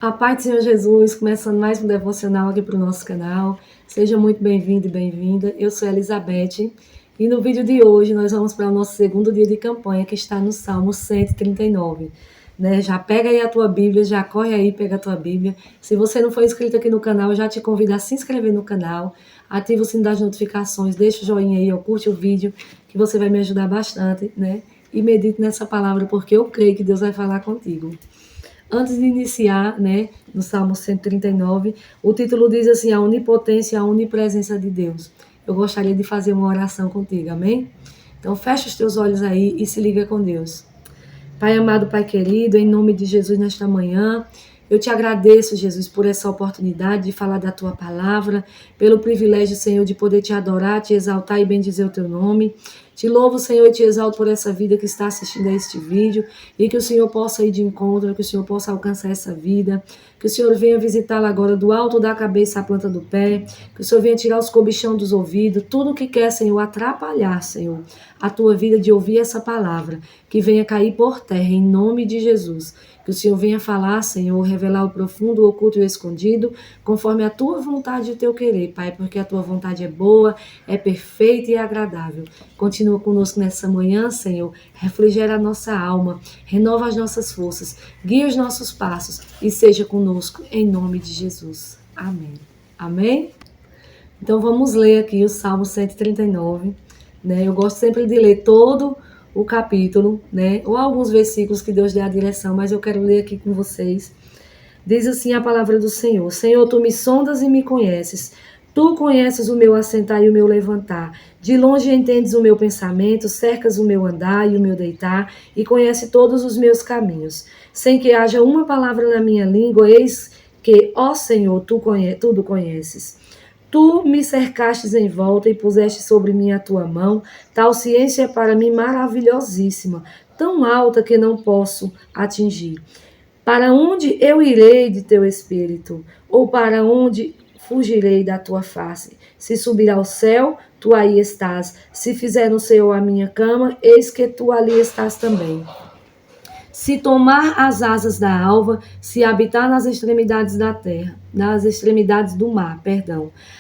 A paz do Senhor Jesus, começando mais um devocional aqui para o nosso canal. Seja muito bem-vindo e bem-vinda. Eu sou a Elizabeth e no vídeo de hoje nós vamos para o nosso segundo dia de campanha que está no Salmo 139. Já pega aí a tua Bíblia, já corre aí, pega a tua Bíblia. Se você não for inscrito aqui no canal, eu já te convido a se inscrever no canal, ativa o sino das notificações, deixa o joinha aí, curte o vídeo, que você vai me ajudar bastante, E medite nessa palavra, porque eu creio que Deus vai falar contigo. Antes de iniciar, no Salmo 139, o título diz assim: a onipotência e a onipresença de Deus. Eu gostaria de fazer uma oração contigo, amém? Então fecha os teus olhos aí e se liga com Deus. Pai amado, Pai querido, em nome de Jesus nesta manhã, eu te agradeço, Jesus, por essa oportunidade de falar da tua palavra, pelo privilégio, Senhor, de poder te adorar, te exaltar e bendizer o teu nome. Te louvo, Senhor, e te exalto por essa vida que está assistindo a este vídeo e que o Senhor possa ir de encontro, que o Senhor possa alcançar essa vida, que o Senhor venha visitá-la agora do alto da cabeça à planta do pé, que o Senhor venha tirar os cobichão dos ouvidos, tudo o que quer, Senhor, atrapalhar, Senhor, a tua vida de ouvir essa palavra, que venha cair por terra, em nome de Jesus. Que o Senhor venha falar, Senhor, revelar o profundo, o oculto e o escondido, conforme a tua vontade e o teu querer, Pai, porque a tua vontade é boa, é perfeita e agradável. Continua conosco nessa manhã, Senhor, refrigera a nossa alma, renova as nossas forças, guia os nossos passos e seja conosco, em nome de Jesus. Amém. Amém? Então vamos ler aqui o Salmo 139, Eu gosto sempre de ler todo o capítulo, ou alguns versículos que Deus dê a direção, mas eu quero ler aqui com vocês. Diz assim a palavra do Senhor: Senhor, tu me sondas e me conheces. Tu conheces o meu assentar e o meu levantar. De longe entendes o meu pensamento, cercas o meu andar e o meu deitar, e conhece todos os meus caminhos. Sem que haja uma palavra na minha língua, eis que, ó Senhor, tudo conheces. Tu me cercastes em volta e puseste sobre mim a tua mão. Tal ciência é para mim maravilhosíssima, tão alta que não posso atingir. Para onde eu irei de teu espírito? Ou para onde fugirei da tua face? Se subir ao céu, tu aí estás. Se fizer no céu a minha cama, eis que tu ali estás também. Se tomar as asas da alva, se habitar nas extremidades da terra, nas extremidades do mar,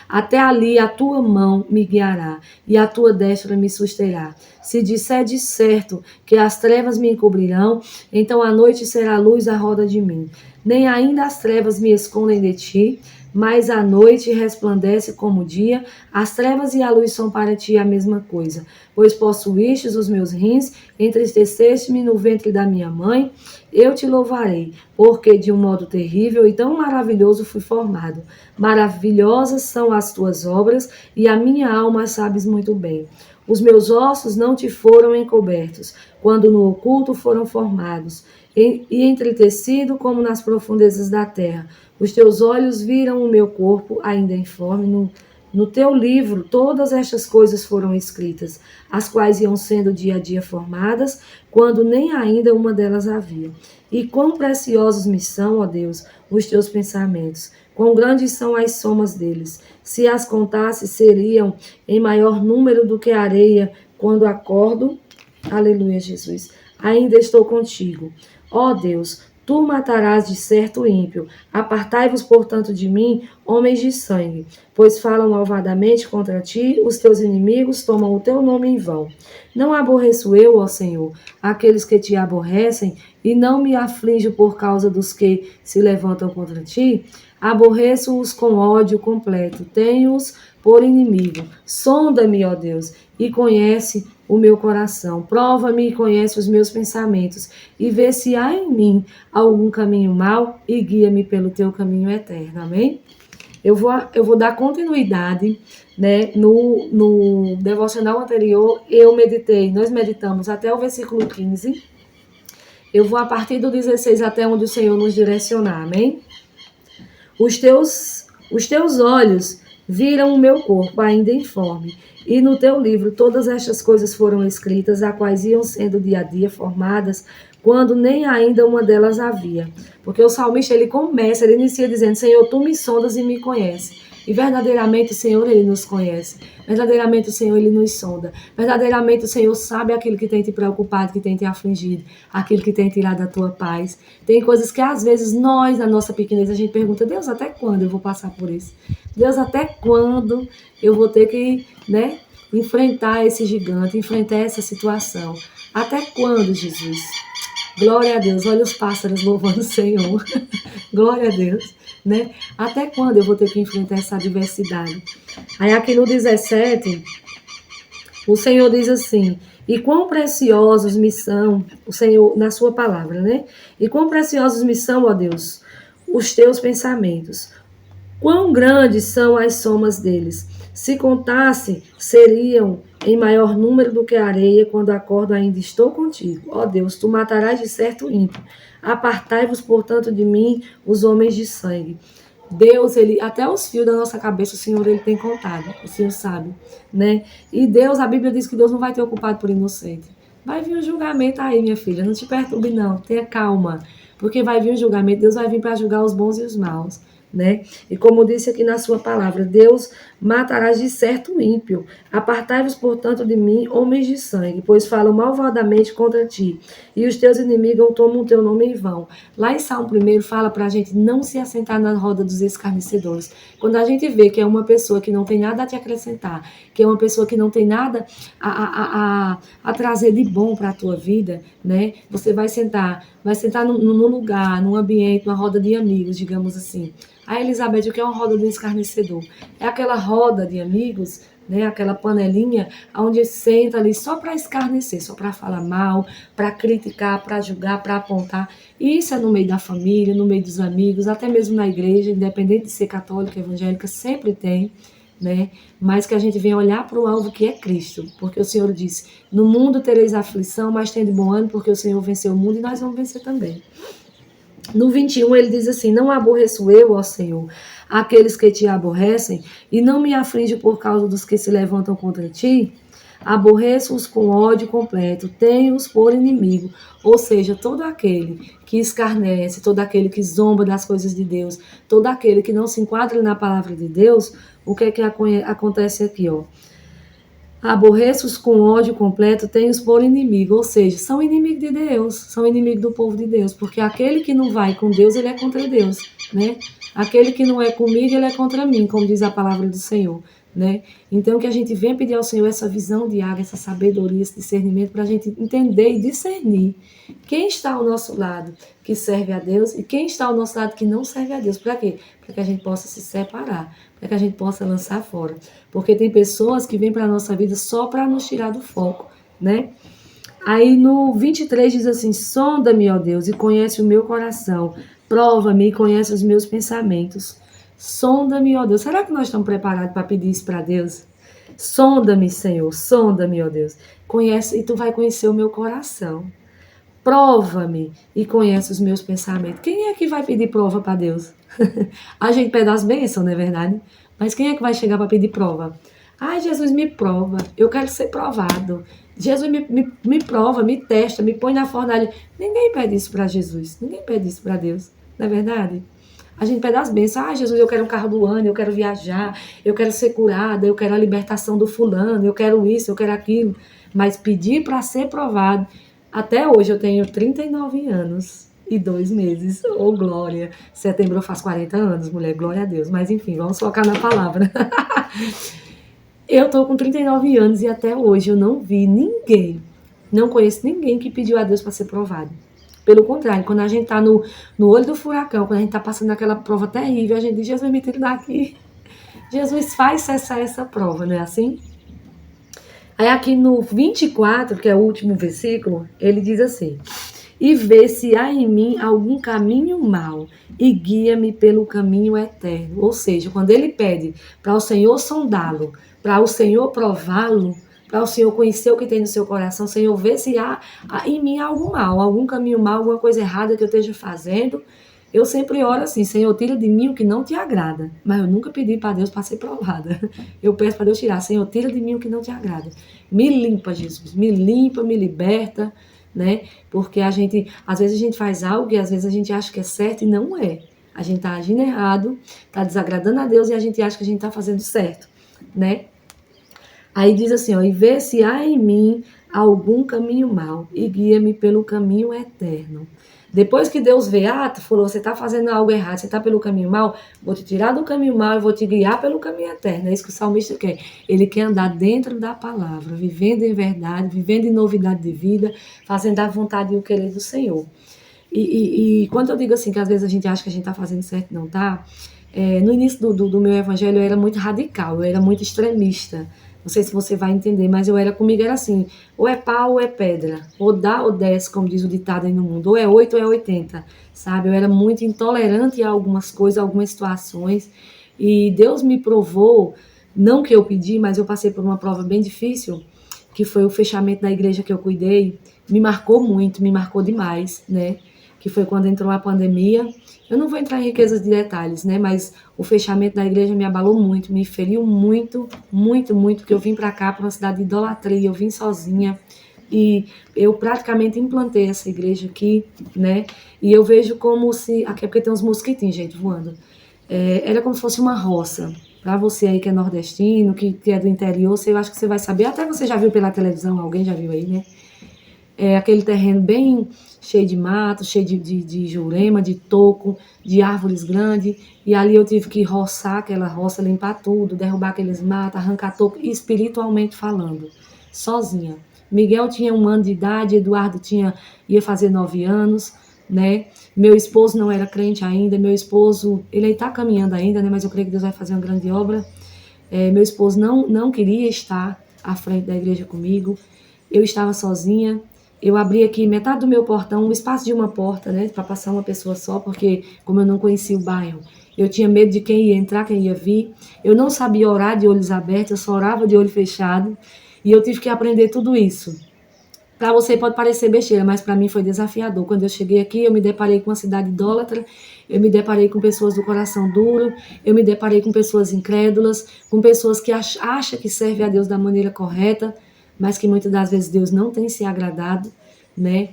até ali a tua mão me guiará e a tua destra me susterá. Se disser de certo que as trevas me encobrirão, então a noite será luz à roda de mim. Nem ainda as trevas me escondem de ti, mas a noite resplandece como o dia, as trevas e a luz são para ti a mesma coisa. Pois possuístes os meus rins, entristeceste-me no ventre da minha mãe, eu te louvarei, porque de um modo terrível e tão maravilhoso fui formado. Maravilhosas são as tuas obras, e a minha alma sabes muito bem. Os meus ossos não te foram encobertos, quando no oculto foram formados, e entretecido como nas profundezas da terra. Os teus olhos viram o meu corpo ainda informe. No teu livro todas estas coisas foram escritas, as quais iam sendo dia a dia formadas, quando nem ainda uma delas havia. E quão preciosos me são, ó Deus, os teus pensamentos, quão grandes são as somas deles. Se as contasse, seriam em maior número do que a areia. Quando acordo, aleluia, Jesus, ainda estou contigo. Ó Deus, tu matarás de certo o ímpio. Apartai-vos, portanto, de mim, homens de sangue, pois falam malvadamente contra ti, os teus inimigos tomam o teu nome em vão. Não aborreço eu, ó Senhor, aqueles que te aborrecem, e não me aflijo por causa dos que se levantam contra ti? Aborreço-os com ódio completo, tenho-os por inimigo. Sonda-me, ó Deus, e conhece o meu coração. Prova-me e conhece os meus pensamentos, e vê se há em mim algum caminho mau, e guia-me pelo teu caminho eterno. Amém? Eu vou dar continuidade, no devocional anterior, nós meditamos até o versículo 15. Eu vou a partir do 16 até onde o Senhor nos direcionar, amém? Os teus olhos viram o meu corpo ainda informe, e no teu livro todas estas coisas foram escritas, as quais iam sendo dia a dia formadas, quando nem ainda uma delas havia. Porque o salmista, ele inicia dizendo: Senhor, tu me sondas e me conheces. E verdadeiramente o Senhor, Ele nos conhece. Verdadeiramente o Senhor, Ele nos sonda. Verdadeiramente o Senhor sabe aquilo que tem te preocupado, que tem te afligido, aquilo que tem tirado a tua paz. Tem coisas que às vezes nós, na nossa pequenez, a gente pergunta: Deus, até quando eu vou passar por isso? Deus, até quando eu vou ter que, enfrentar esse gigante, enfrentar essa situação? Até quando, Jesus? Glória a Deus. Olha os pássaros louvando o Senhor. Glória a Deus, Até quando eu vou ter que enfrentar essa adversidade? Aí aqui no 17, o Senhor diz assim: e quão preciosos me são, o Senhor, na sua palavra, E quão preciosos me são, ó Deus, os teus pensamentos. Quão grandes são as somas deles. Se contasse, seriam em maior número do que a areia, quando acordo ainda estou contigo. Ó Deus, tu matarás de certo ímpio. Apartai-vos, portanto, de mim, os homens de sangue. Deus, até os fios da nossa cabeça, o Senhor, Ele tem contado. O Senhor sabe, E Deus, a Bíblia diz que Deus não vai ter ocupado por inocente. Vai vir um julgamento aí, minha filha. Não te perturbe, não. Tenha calma. Porque vai vir um julgamento. Deus vai vir para julgar os bons e os maus. E como disse aqui na sua palavra, Deus matará de certo o ímpio. Apartai-vos, portanto, de mim, homens de sangue, pois falam malvadamente contra ti, e os teus inimigos tomam o teu nome em vão. Lá em Salmo 1 fala para a gente não se assentar na roda dos escarnecedores. Quando a gente vê que é uma pessoa que não tem nada a te acrescentar, que é uma pessoa que não tem nada a trazer de bom para a tua vida, você vai sentar num lugar, num ambiente, numa roda de amigos, digamos assim. A Elizabeth, o que é uma roda de escarnecedor? É aquela roda de amigos, aquela panelinha, onde senta ali só para escarnecer, só para falar mal, para criticar, para julgar, para apontar. E isso é no meio da família, no meio dos amigos, até mesmo na igreja, independente de ser católica, evangélica, sempre tem, mas que a gente venha olhar para o alvo que é Cristo, porque o Senhor disse: no mundo tereis aflição, mas tem de bom ânimo, porque o Senhor venceu o mundo e nós vamos vencer também. No 21 ele diz assim: não aborreço eu, ó Senhor, aqueles que te aborrecem, e não me aflige por causa dos que se levantam contra ti. Aborreço-os com ódio completo, tenho-os por inimigo. Ou seja, todo aquele que escarnece, todo aquele que zomba das coisas de Deus, todo aquele que não se enquadra na palavra de Deus, o que é que acontece aqui, ó? Aborreço-os com ódio completo, tenho-os por inimigo. Ou seja, são inimigos de Deus, são inimigos do povo de Deus, porque aquele que não vai com Deus, ele é contra Deus, Aquele que não é comigo, ele é contra mim, como diz a palavra do Senhor, Então, que a gente venha pedir ao Senhor essa visão diária, essa sabedoria, esse discernimento, para a gente entender e discernir quem está ao nosso lado que serve a Deus e quem está ao nosso lado que não serve a Deus. Para quê? Para que a gente possa se separar, para que a gente possa lançar fora. Porque tem pessoas que vêm para a nossa vida só para nos tirar do foco, Aí no 23 diz assim: sonda-me, ó Deus, e conhece o meu coração. Prova-me e conhece os meus pensamentos. Sonda-me, ó Deus. Será que nós estamos preparados para pedir isso para Deus? Sonda-me, Senhor. Sonda-me, ó Deus. Conhece, e tu vai conhecer o meu coração. Prova-me e conhece os meus pensamentos. Quem é que vai pedir prova para Deus? A gente pede as bênçãos, não é verdade? Mas quem é que vai chegar para pedir prova? Ai, Jesus, me prova. Eu quero ser provado. Jesus, me prova, me testa, me põe na fornalha. Ninguém pede isso para Jesus. Ninguém pede isso para Deus. Não é verdade? A gente pede as bênçãos. Ah, Jesus, eu quero um carro do ano, eu quero viajar, eu quero ser curada, eu quero a libertação do fulano, eu quero isso, eu quero aquilo. Mas pedir para ser provado. Até hoje eu tenho 39 anos e 2 meses. Oh, glória. Setembro eu faço 40 anos, mulher, glória a Deus. Mas enfim, vamos focar na palavra. Eu tô com 39 anos e até hoje eu não vi ninguém, não conheço ninguém que pediu a Deus para ser provado. Pelo contrário, quando a gente tá no olho do furacão, quando a gente tá passando aquela prova terrível, a gente diz: Jesus, me tira daqui. Jesus faz cessar essa prova, não é assim? Aí aqui no 24, que é o último versículo, ele diz assim: e vê se há em mim algum caminho mau e guia-me pelo caminho eterno. Ou seja, quando ele pede para o Senhor sondá-lo, para o Senhor prová-lo, para o Senhor conhecer o que tem no seu coração, Senhor, vê se há em mim algum mal, algum caminho mau, alguma coisa errada que eu esteja fazendo. Eu sempre oro assim: Senhor, tira de mim o que não te agrada. Mas eu nunca pedi para Deus para ser provada. Eu peço para Deus tirar: Senhor, tira de mim o que não te agrada. Me limpa, Jesus, me limpa, me liberta, Porque às vezes a gente faz algo e às vezes a gente acha que é certo e não é. A gente está agindo errado, está desagradando a Deus e a gente acha que a gente está fazendo certo, né? Aí diz assim, ó, e vê se há em mim algum caminho mau e guia-me pelo caminho eterno. Depois que Deus vê, tu falou, você está fazendo algo errado, você está pelo caminho mau, vou te tirar do caminho mau e vou te guiar pelo caminho eterno. É isso que o salmista quer. Ele quer andar dentro da palavra, vivendo em verdade, vivendo em novidade de vida, fazendo a vontade e o querer do Senhor. E quando eu digo assim, que às vezes a gente acha que a gente está fazendo certo, não tá? No início do meu evangelho eu era muito radical, eu era muito extremista. Não sei se você vai entender, mas comigo era assim, ou é pau ou é pedra, ou dá ou desce, como diz o ditado aí no mundo, ou é 8 ou é 80, sabe? Eu era muito intolerante a algumas coisas, a algumas situações, e Deus me provou, não que eu pedi, mas eu passei por uma prova bem difícil, que foi o fechamento da igreja que eu cuidei, me marcou muito, me marcou demais, né? Que foi quando entrou a pandemia. Eu não vou entrar em riquezas de detalhes, né? Mas o fechamento da igreja me abalou muito, me feriu muito, muito, muito, porque eu vim para cá, para uma cidade de idolatria, eu vim sozinha e eu praticamente implantei essa igreja aqui, né? E eu vejo como se... Aqui é porque tem uns mosquitinhos, gente, voando. Era como se fosse uma roça. Para você aí que é nordestino, que é do interior, eu acho que você vai saber. Até você já viu pela televisão, alguém já viu aí, né? Aquele terreno bem cheio de mato, cheio de jurema, de toco, de árvores grandes. E ali eu tive que roçar aquela roça, limpar tudo, derrubar aqueles matos, arrancar toco, espiritualmente falando, sozinha. Miguel tinha 1 ano de idade, Eduardo ia fazer 9 anos, né? Meu esposo não era crente ainda, meu esposo, ele está caminhando ainda, né? Mas eu creio que Deus vai fazer uma grande obra. Meu esposo não queria estar à frente da igreja comigo, eu estava sozinha. Eu abri aqui metade do meu portão, um espaço de uma porta, né, para passar uma pessoa só, porque como eu não conhecia o bairro, eu tinha medo de quem ia entrar, quem ia vir. Eu não sabia orar de olhos abertos, eu só orava de olho fechado. E eu tive que aprender tudo isso. Para você pode parecer besteira, mas para mim foi desafiador. Quando eu cheguei aqui, eu me deparei com uma cidade idólatra, eu me deparei com pessoas do coração duro, eu me deparei com pessoas incrédulas, com pessoas que acham que servem a Deus da maneira correta, mas que muitas das vezes Deus não tem se agradado, né?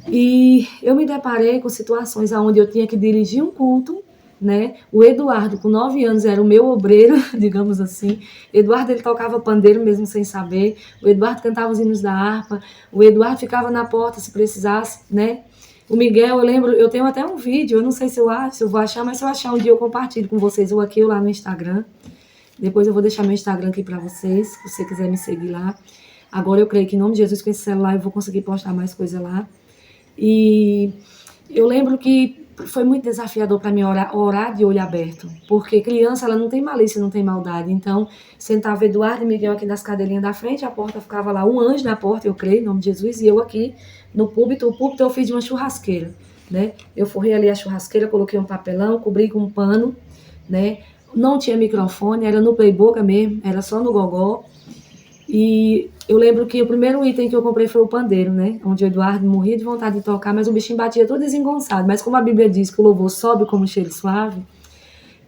E eu me deparei com situações onde eu tinha que dirigir um culto, né? O Eduardo, com 9 anos, era o meu obreiro, digamos assim. Eduardo, ele tocava pandeiro mesmo sem saber. O Eduardo cantava os hinos da harpa. O Eduardo ficava na porta se precisasse, né? O Miguel, eu lembro, eu tenho até um vídeo, eu não sei se eu vou achar, mas se eu achar um dia eu compartilho com vocês, ou aqui ou lá no Instagram. Depois eu vou deixar meu Instagram aqui para vocês, se você quiser me seguir lá. Agora eu creio que em nome de Jesus, com esse celular, eu vou conseguir postar mais coisa lá. E eu lembro que foi muito desafiador para mim orar de olho aberto, porque criança, ela não tem malícia, não tem maldade. Então, sentava Eduardo e Miguel aqui nas cadeirinhas da frente, a porta ficava lá, um anjo na porta, eu creio, em nome de Jesus, e eu aqui no púlpito. O púlpito eu fiz de uma churrasqueira, né? Eu forrei ali a churrasqueira, coloquei um papelão, cobri com um pano, né? Não tinha microfone, era no playboca mesmo, era só no gogó. E eu lembro que o primeiro item que eu comprei foi o pandeiro, né? Onde o Eduardo morria de vontade de tocar, mas o bichinho batia todo desengonçado. Mas como a Bíblia diz que o louvor sobe como cheiro suave,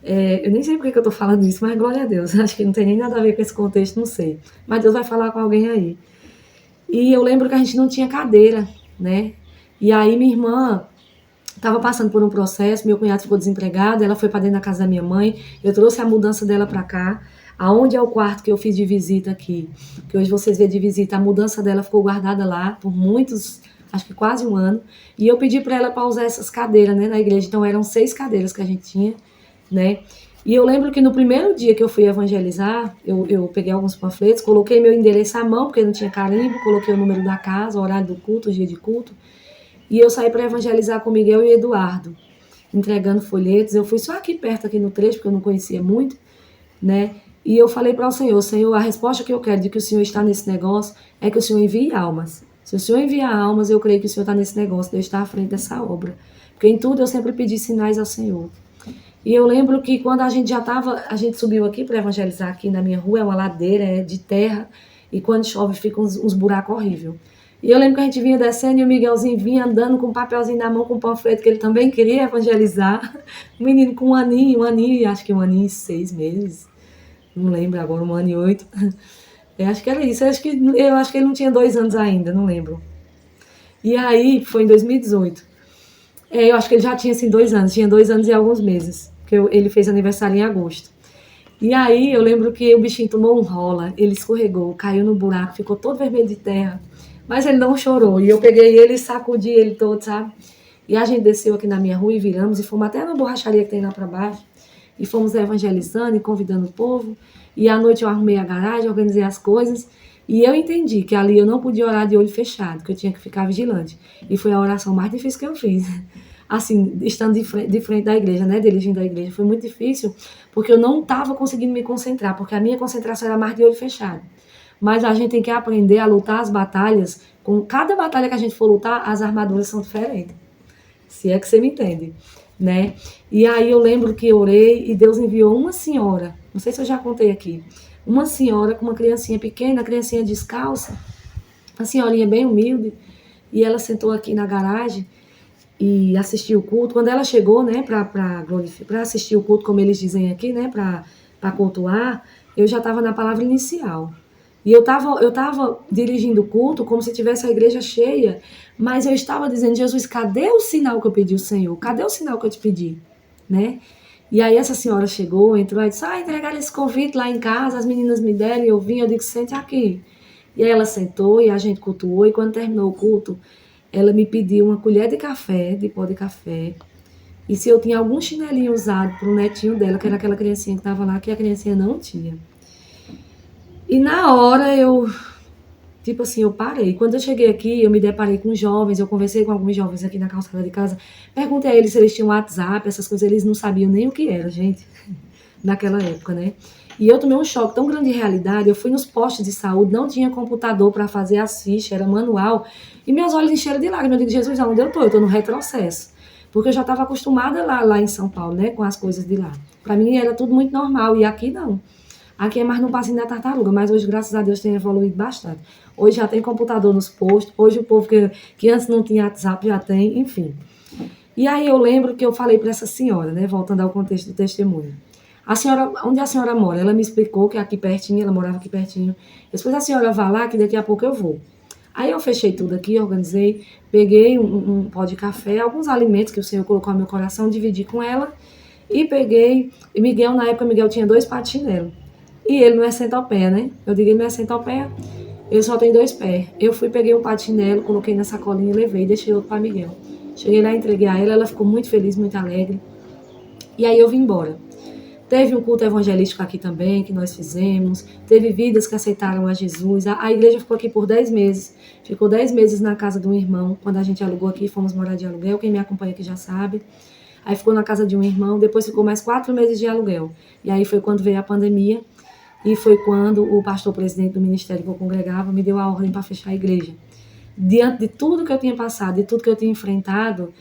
eu nem sei por que eu tô falando isso, mas glória a Deus. Acho que não tem nem nada a ver com esse contexto, não sei. Mas Deus vai falar com alguém aí. E eu lembro que a gente não tinha cadeira, né? E aí minha irmã estava passando por um processo, meu cunhado ficou desempregado, ela foi para dentro da casa da minha mãe, eu trouxe a mudança dela para cá, aonde é o quarto que eu fiz de visita aqui, que hoje vocês vê de visita, a mudança dela ficou guardada lá por muitos, acho que quase 1 ano, e eu pedi para ela para usar essas cadeiras, né, na igreja, então eram 6 cadeiras que a gente tinha, né, e eu lembro que no primeiro dia que eu fui evangelizar, eu peguei alguns panfletos, coloquei meu endereço à mão, porque não tinha carimbo, coloquei o número da casa, o horário do culto, o dia de culto, e eu saí para evangelizar com Miguel e Eduardo, entregando folhetos. Eu fui só aqui perto, aqui no trecho, porque eu não conhecia muito, né? E eu falei para o Senhor, Senhor, a resposta que eu quero de que o Senhor está nesse negócio é que o Senhor envie almas. Se o Senhor enviar almas, eu creio que o Senhor está nesse negócio, de eu estar à frente dessa obra. Porque em tudo eu sempre pedi sinais ao Senhor. E eu lembro que quando a gente subiu aqui para evangelizar aqui na minha rua, é uma ladeira, é de terra, e quando chove fica uns buracos horríveis. E eu lembro que a gente vinha descendo e o Miguelzinho vinha andando com um papelzinho na mão, com um panfleto, que ele também queria evangelizar. O menino com 1 aninho, acho que 1 aninho e 6 meses. Não lembro agora, 1 ano e 8. Eu acho que era isso. Eu acho que ele não tinha 2 anos ainda, não lembro. E aí, foi em 2018. Eu acho que ele já tinha, assim, 2 anos. Tinha 2 anos e alguns meses. Porque ele fez aniversário em agosto. E aí eu lembro que o bichinho tomou um rola, ele escorregou, caiu no buraco, ficou todo vermelho de terra. Mas ele não chorou. E eu peguei ele e sacudi ele todo, sabe? E a gente desceu aqui na minha rua e viramos e fomos até na borracharia que tem lá para baixo. E fomos evangelizando e convidando o povo. E à noite eu arrumei a garagem, organizei as coisas. E eu entendi que ali eu não podia orar de olho fechado, que eu tinha que ficar vigilante. E foi a oração mais difícil que eu fiz. Assim, estando de frente da igreja, né, dirigindo a igreja, foi muito difícil, porque eu não estava conseguindo me concentrar, porque a minha concentração era mais de olho fechado. Mas a gente tem que aprender a lutar as batalhas. Com cada batalha que a gente for lutar, as armaduras são diferentes. Se é que você me entende, né? E aí eu lembro que eu orei e Deus enviou uma senhora, não sei se eu já contei aqui, uma senhora com uma criancinha pequena, a criancinha descalça, uma senhorinha bem humilde, e ela sentou aqui na garagem e assistiu o culto. Quando ela chegou, né, para assistir o culto, como eles dizem aqui, né, para cultuar, eu já estava na palavra inicial. E eu tava dirigindo o culto como se tivesse a igreja cheia, mas eu estava dizendo: Jesus, cadê o sinal que eu pedi ao Senhor? Cadê o sinal que eu te pedi? Né? E aí essa senhora chegou, entrou e disse: entregaram esse convite lá em casa, as meninas me deram e eu vim, eu disse: sente aqui. E aí ela sentou e a gente cultuou, e quando terminou o culto, ela me pediu uma colher de café, de pó de café, e se eu tinha algum chinelinho usado para o netinho dela, que era aquela criancinha que estava lá, que a criancinha não tinha. E na hora tipo assim, eu parei. Quando eu cheguei aqui, eu me deparei com jovens, eu conversei com alguns jovens aqui na calçada de casa, perguntei a eles se eles tinham WhatsApp, essas coisas, eles não sabiam nem o que era, gente, naquela época, né? E eu tomei um choque tão grande de realidade, eu fui nos postos de saúde, não tinha computador para fazer as fichas, era manual, e meus olhos encheram de lágrimas. Eu digo: Jesus, aonde eu tô? Eu tô no retrocesso. Porque eu já estava acostumada lá em São Paulo, né, com as coisas de lá. Para mim era tudo muito normal, e aqui não. Aqui é mais no passinho da tartaruga, mas hoje, graças a Deus, tem evoluído bastante. Hoje já tem computador nos postos, hoje o povo que antes não tinha WhatsApp já tem, enfim. E aí eu lembro que eu falei para essa senhora, né, voltando ao contexto do testemunho. A senhora, onde a senhora mora? Ela me explicou que é aqui pertinho, ela morava aqui pertinho. Depois a senhora vá lá, que daqui a pouco eu vou. Aí eu fechei tudo aqui, organizei, peguei um pó de café, alguns alimentos que o Senhor colocou no meu coração, dividi com ela e peguei. E Miguel, na época, Miguel tinha 2 patinelos. E ele não é centopeia, né? Eu digo: ele não é centopeia, ele só tem 2 pés. Eu fui, peguei um patinelo, coloquei na sacolinha, levei, deixei outro para Miguel. Cheguei lá, entreguei a ela ficou muito feliz, muito alegre. E aí eu vim embora. Teve um culto evangelístico aqui também, que nós fizemos. Teve vidas que aceitaram a Jesus. A igreja ficou aqui por 10 meses. Ficou 10 meses na casa de um irmão. Quando a gente alugou aqui, fomos morar de aluguel. Quem me acompanha aqui já sabe. Aí ficou na casa de um irmão. Depois ficou mais 4 meses de aluguel. E aí foi quando veio a pandemia. E foi quando o pastor presidente do ministério que eu congregava me deu a ordem para fechar a igreja. Diante de tudo que eu tinha passado, de tudo que eu tinha enfrentado,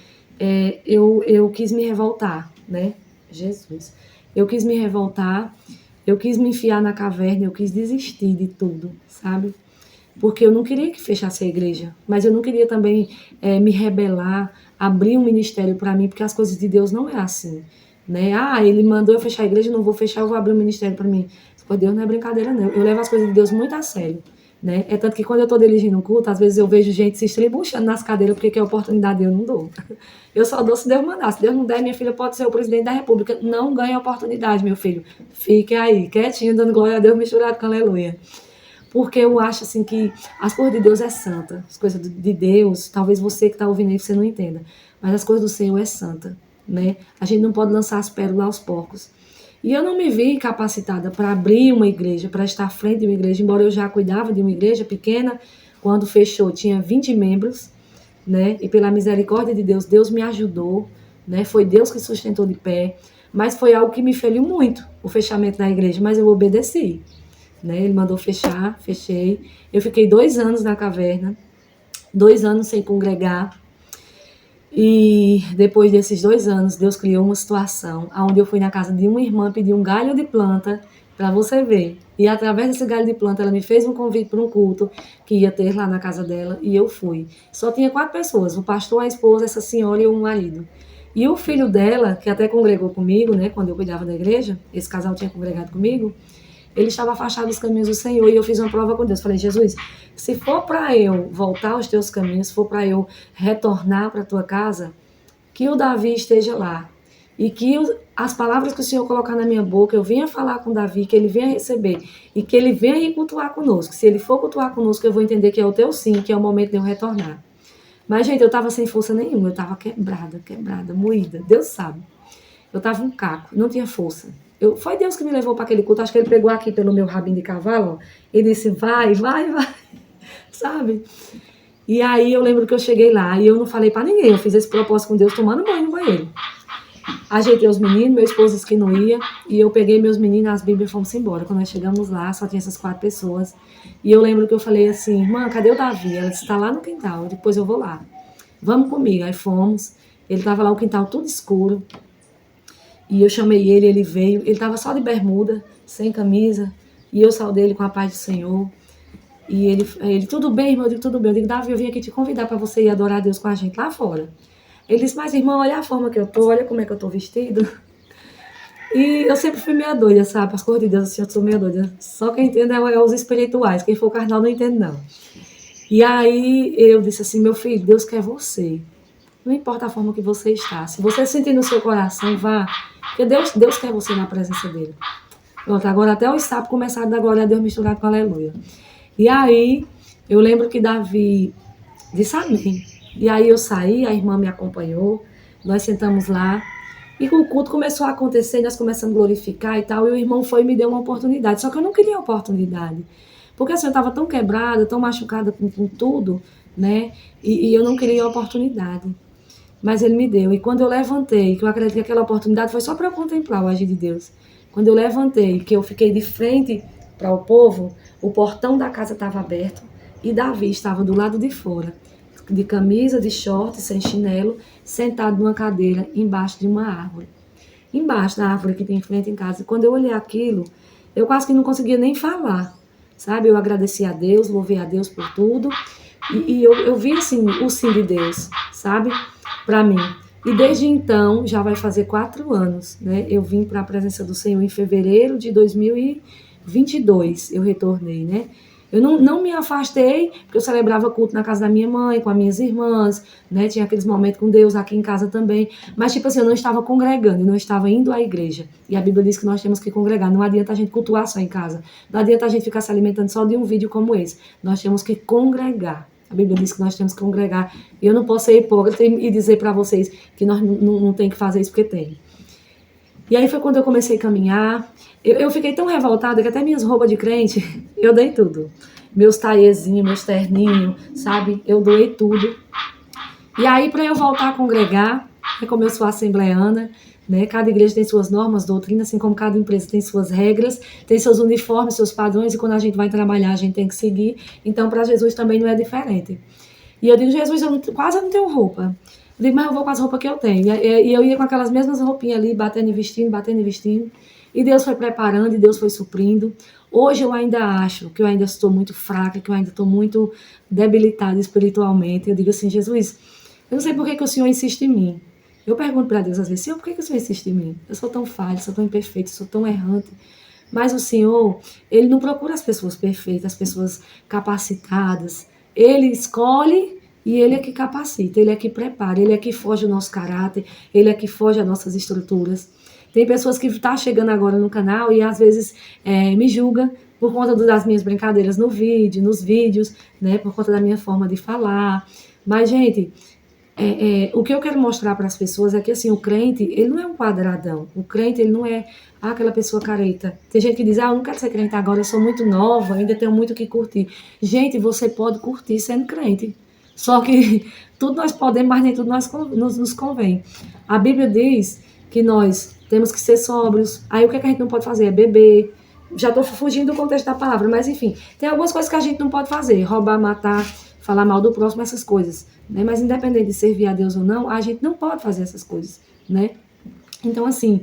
eu quis me revoltar, né? Jesus. Eu quis me revoltar, eu quis me enfiar na caverna, eu quis desistir de tudo, sabe? Porque eu não queria que fechasse a igreja, mas eu não queria também me rebelar, abrir um ministério para mim, porque as coisas de Deus não é assim, né? Ele mandou eu fechar a igreja, não vou fechar, eu vou abrir um ministério para mim. Pô, Deus não é brincadeira, não. Eu levo as coisas de Deus muito a sério, né? É tanto que quando eu tô dirigindo um culto, às vezes eu vejo gente se estribuchando nas cadeiras porque quer oportunidade eu não dou. Eu só dou se Deus mandar. Se Deus não der, minha filha pode ser o presidente da república. Não ganha oportunidade, meu filho. Fique aí, quietinho, dando glória a Deus, misturado com aleluia. Porque eu acho assim que as coisas de Deus é santa. As coisas de Deus, talvez você que está ouvindo aí você não entenda, mas as coisas do Senhor é santa, né? A gente não pode lançar as pérolas aos porcos. E eu não me vi capacitada para abrir uma igreja, para estar à frente de uma igreja, embora eu já cuidava de uma igreja pequena. Quando fechou, tinha 20 membros, né? E pela misericórdia de Deus, Deus me ajudou, né? Foi Deus que sustentou de pé, mas foi algo que me feriu muito, o fechamento da igreja, mas eu obedeci, né? Ele mandou fechar, fechei. Eu fiquei 2 anos na caverna, 2 anos sem congregar. E depois desses 2 anos, Deus criou uma situação onde eu fui na casa de uma irmã pedir um galho de planta, para você ver. E através desse galho de planta, ela me fez um convite para um culto que ia ter lá na casa dela, e eu fui. Só tinha 4 pessoas, o pastor, a esposa, essa senhora e o marido. E o filho dela, que até congregou comigo, né, quando eu cuidava da igreja, esse casal tinha congregado comigo, ele estava afastado dos caminhos do Senhor, e eu fiz uma prova com Deus. Falei: Jesus, se for para eu voltar aos teus caminhos, se for para eu retornar para a tua casa, que o Davi esteja lá. E que as palavras que o Senhor colocar na minha boca, eu venha falar com o Davi, que ele venha receber. E que ele venha ir cultuar conosco. Se ele for cultuar conosco, eu vou entender que é o teu sim, que é o momento de eu retornar. Mas, gente, eu estava sem força nenhuma. Eu estava quebrada, moída. Deus sabe. Eu estava um caco, não tinha força. Foi Deus que me levou para aquele culto. Acho que ele pegou aqui pelo meu rabinho de cavalo, ó, e disse, vai, sabe? E aí eu lembro que eu cheguei lá e eu não falei para ninguém. Eu fiz esse propósito com Deus tomando banho no banheiro. Ajeitei os meninos, meu esposo disse que não ia, e eu peguei meus meninos, as Bíblias e fomos embora. Quando nós chegamos lá, só tinha essas 4 pessoas. E eu lembro que eu falei assim, irmã, cadê o Davi? Ela disse, está lá no quintal, depois eu vou lá. Vamos comigo. Aí fomos, ele estava lá no quintal tudo escuro, e eu chamei ele veio, ele estava só de bermuda, sem camisa, e eu saudei ele com a paz do Senhor. E ele tudo bem, irmão? Eu digo, tudo bem. Eu digo, Davi, eu vim aqui te convidar para você ir adorar a Deus com a gente lá fora. Ele disse, mas irmão, olha a forma que eu tô, olha como é que eu tô vestido. E eu sempre fui meia doida, sabe? As coisas de Deus, assim, eu sou meia doida. Só quem entende é os espirituais, quem for carnal não entende, não. E aí eu disse assim, meu filho, Deus quer você. Não importa a forma que você está. Se você sentir no seu coração, vá. Porque Deus quer você na presença dele. Pronto, agora até os sapos começaram a dar glória a Deus misturado com aleluia. E aí, eu lembro que Davi disse amém. E aí eu saí, a irmã me acompanhou, nós sentamos lá, e o culto começou a acontecer, nós começamos a glorificar e tal, e o irmão foi e me deu uma oportunidade. Só que eu não queria oportunidade, porque assim, eu estava tão quebrada, tão machucada com tudo, né? E eu não queria oportunidade. Mas ele me deu. E quando eu levantei, que eu acredito que aquela oportunidade foi só para eu contemplar o agir de Deus. Quando eu levantei, que eu fiquei de frente para o povo, o portão da casa estava aberto e Davi estava do lado de fora, de camisa, de short, sem chinelo, sentado numa cadeira embaixo de uma árvore. Embaixo da árvore que tem em frente em casa. E quando eu olhei aquilo, eu quase que não conseguia nem falar, sabe? Eu agradeci a Deus, louvei a Deus por tudo. E eu vi, assim, o sim de Deus, sabe? Para mim. E desde então, já vai fazer 4 anos, né? Eu vim para a presença do Senhor em fevereiro de 2022, eu retornei, né? Eu não me afastei, porque eu celebrava culto na casa da minha mãe, com as minhas irmãs, né? Tinha aqueles momentos com Deus aqui em casa também. Mas, tipo assim, eu não estava congregando, eu não estava indo à igreja. E a Bíblia diz que nós temos que congregar. Não adianta a gente cultuar só em casa. Não adianta a gente ficar se alimentando só de um vídeo como esse. Nós temos que congregar. A Bíblia diz que nós temos que congregar. E eu não posso ser hipócrita e dizer para vocês que nós não tem que fazer isso, porque tem. E aí foi quando eu comecei a caminhar. Eu fiquei tão revoltada que até minhas roupas de crente, eu dei tudo. Meus taiezinhos, meus terninhos, sabe? Eu doei tudo. E aí, para eu voltar a congregar, como eu sou assembleana, né? Cada igreja tem suas normas, doutrinas, assim como cada empresa tem suas regras, tem seus uniformes, seus padrões, e quando a gente vai trabalhar, a gente tem que seguir. Então, para Jesus também não é diferente. E eu digo, Jesus, quase não tenho roupa. Eu digo, mas eu vou com as roupas que eu tenho. E eu ia com aquelas mesmas roupinhas ali, batendo e vestindo. E Deus foi preparando, e Deus foi suprindo. Hoje eu ainda acho que eu ainda estou muito fraca, que eu ainda estou muito debilitada espiritualmente. Eu digo assim, Jesus, eu não sei por que o Senhor insiste em mim. Eu pergunto para Deus às vezes, Senhor, por que o Senhor insiste em mim? Eu sou tão falha, sou tão imperfeita, sou tão errante. Mas o Senhor, Ele não procura as pessoas perfeitas, as pessoas capacitadas. Ele escolhe e Ele é que capacita, Ele é que prepara, Ele é que foge o nosso caráter, Ele é que foge as nossas estruturas. Tem pessoas que estão chegando agora no canal e às vezes me julgam por conta das minhas brincadeiras nos vídeos, né, por conta da minha forma de falar. Mas, gente, o que eu quero mostrar para as pessoas é que assim, o crente, ele não é um quadradão. O crente, ele não é aquela pessoa careta. Tem gente que diz, eu não quero ser crente agora, eu sou muito nova, ainda tenho muito o que curtir. Gente, você pode curtir sendo crente. Só que tudo nós podemos, mas nem tudo nos convém. A Bíblia diz que nós temos que ser sóbrios. Aí o que a gente não pode fazer? É beber. Já estou fugindo do contexto da palavra, mas enfim. Tem algumas coisas que a gente não pode fazer. Roubar, matar, falar mal do próximo, essas coisas. Né? Mas independente de servir a Deus ou não, a gente não pode fazer essas coisas. Né? Então assim,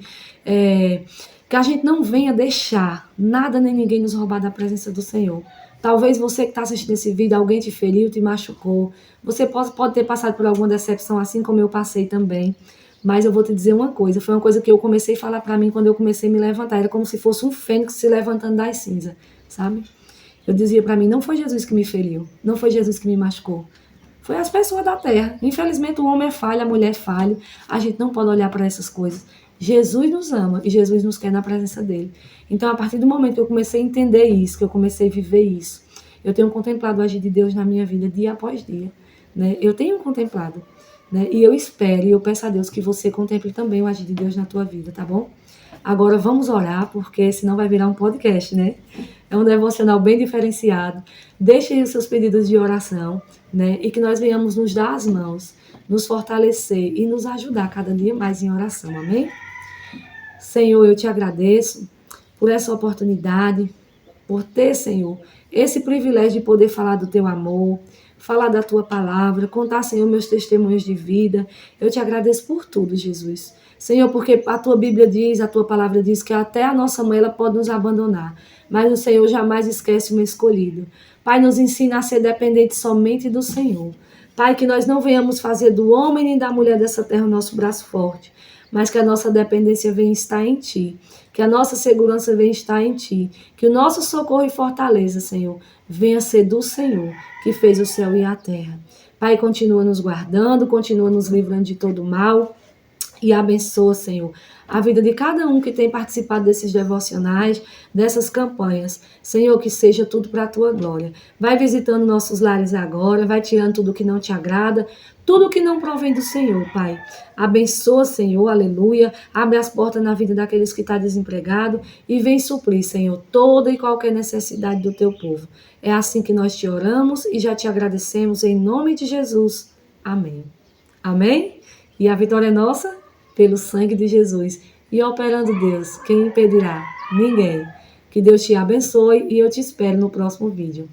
que a gente não venha deixar nada nem ninguém nos roubar da presença do Senhor. Talvez você que está assistindo esse vídeo, alguém te feriu, te machucou. Você pode ter passado por alguma decepção, assim como eu passei também. Mas eu vou te dizer uma coisa, foi uma coisa que eu comecei a falar para mim quando eu comecei a me levantar. Era como se fosse um fênix se levantando das cinzas, sabe? Eu dizia para mim, não foi Jesus que me feriu, não foi Jesus que me machucou. Foi as pessoas da terra. Infelizmente o homem é falho, a mulher é falha. A gente não pode olhar para essas coisas. Jesus nos ama e Jesus nos quer na presença dele. Então, a partir do momento que eu comecei a entender isso, que eu comecei a viver isso, eu tenho contemplado o agir de Deus na minha vida dia após dia. Né? Eu tenho contemplado. Né? E eu espero e eu peço a Deus que você contemple também o agir de Deus na tua vida, tá bom? Agora vamos orar, porque senão vai virar um podcast, né? É um devocional bem diferenciado. Deixe aí os seus pedidos de oração, né? E que nós venhamos nos dar as mãos, nos fortalecer e nos ajudar cada dia mais em oração, amém? Senhor, eu te agradeço por essa oportunidade, por ter, Senhor, esse privilégio de poder falar do teu amor, falar da tua palavra, contar, Senhor, meus testemunhos de vida. Eu te agradeço por tudo, Jesus. Senhor, porque a tua Bíblia diz, a tua palavra diz que até a nossa mãe ela pode nos abandonar, mas o Senhor jamais esquece o escolhido. Pai, nos ensina a ser dependente somente do Senhor. Pai, que nós não venhamos fazer do homem nem da mulher dessa terra o nosso braço forte, mas que a nossa dependência venha estar em Ti, que a nossa segurança venha estar em Ti, que o nosso socorro e fortaleza, Senhor, venha ser do Senhor, que fez o céu e a terra. Pai, continua nos guardando, continua nos livrando de todo mal, e abençoa, Senhor, a vida de cada um que tem participado desses devocionais, dessas campanhas. Senhor, que seja tudo para a tua glória. Vai visitando nossos lares agora, vai tirando tudo que não te agrada, tudo que não provém do Senhor, Pai. Abençoa, Senhor, aleluia. Abre as portas na vida daqueles que estão desempregados e vem suprir, Senhor, toda e qualquer necessidade do teu povo. É assim que nós te oramos e já te agradecemos em nome de Jesus. Amém. Amém? E a vitória é nossa? Pelo sangue de Jesus. E operando Deus, quem impedirá? Ninguém. Que Deus te abençoe e eu te espero no próximo vídeo.